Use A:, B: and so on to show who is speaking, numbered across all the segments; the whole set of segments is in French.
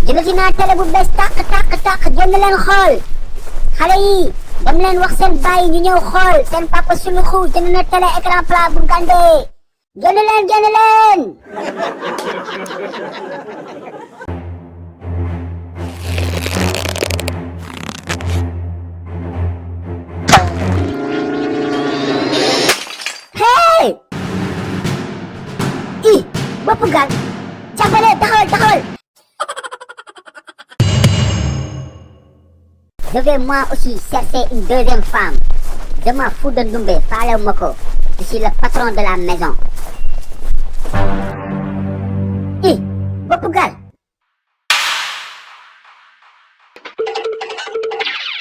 A: jëlati naa télé bu bees tàq génn leen xool xale yi dem leen wax seen bàyyi ñu ñëw xool seen papa suluxu jënd na télé écran plat bu gàndee génn leen hey bopp gal jàppale taxawal je vais moi aussi chercher une deuxième femme je m'en fous de Ndoumbe faalew ma ko je suis le patron de la maison bopp gal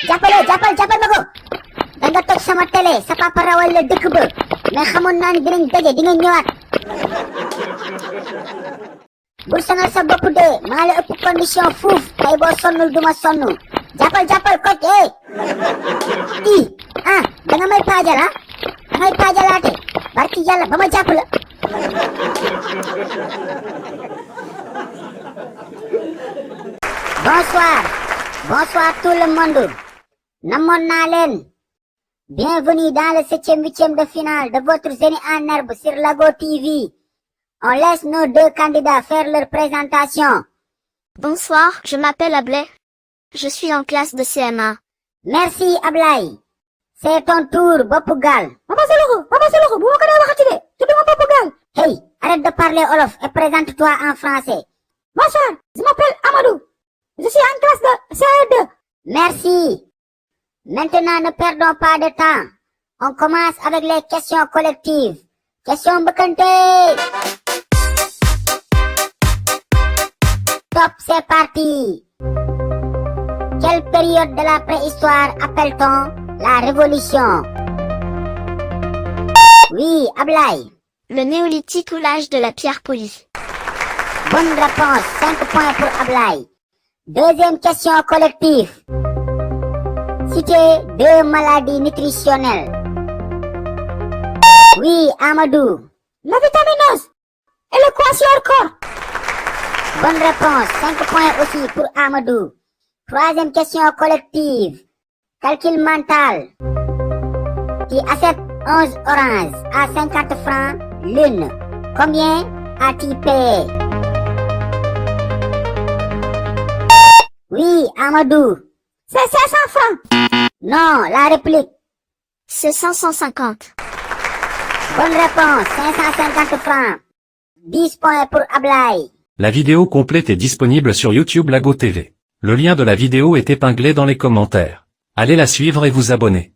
A: jàppal ma ko da nga toj sama télé sa papa rawal la dëkk ba mais xamoon naa ni dinañ daje di nga ñëwaat bul sonal sa bopp de maa la ëpp condition fuuf tey boo sonnul duma sonn jàppal ko da nga may paajal da ngay paajalaate barki yàlla ba ma jàpp la bonsoir tout le monde namoon naa leen bienvenue dans le 7e de finale de votre Génie en herbe sur Lago TV. On laisse nos deux candidats faire leur présentation.
B: Bonsoir, je m'appelle Ablay. Je suis en classe de CM1.
A: Merci Ablay. C'est ton tour, Bopougal.
C: Papa Saloxo, bu ma ko dee waxati de, tudd ma Bopougal.
A: Hey, arrête de parler Wolof et présente-toi en français.
C: Bonsoir, je m'appelle Amadou. Je suis en classe de CE2.
A: Merci. Maintenant, ne perdons pas de temps. On commence avec les questions collectives. Question mbëkkante. Top, c'est parti. Quelle période de la préhistoire appelle-t-on la révolution? Oui, Ablay.
B: Le néolithique ou l'âge de la pierre polie.
A: Bonne réponse, 5 points pour Ablay. Deuxième question collective. Citez 2 maladies nutritionnelles. Oui, Amadou.
C: La vitaminose et le kwashiorkor.
A: Bonne réponse, 5 points aussi pour Amadou. Troisième question collective. Calcul mental. Qui achète 11 oranges à 50 francs l'une. Combien a-t-il payé? Oui, Amadou.
C: C'est 500 francs.
A: Non, la réplique.
B: C'est 550.
A: Bonne réponse, 550 francs. 10 points pour Ablay.
D: La vidéo complète est disponible sur YouTube Lago TV. Le lien de la vidéo est épinglé dans les commentaires. Allez la suivre et vous abonner.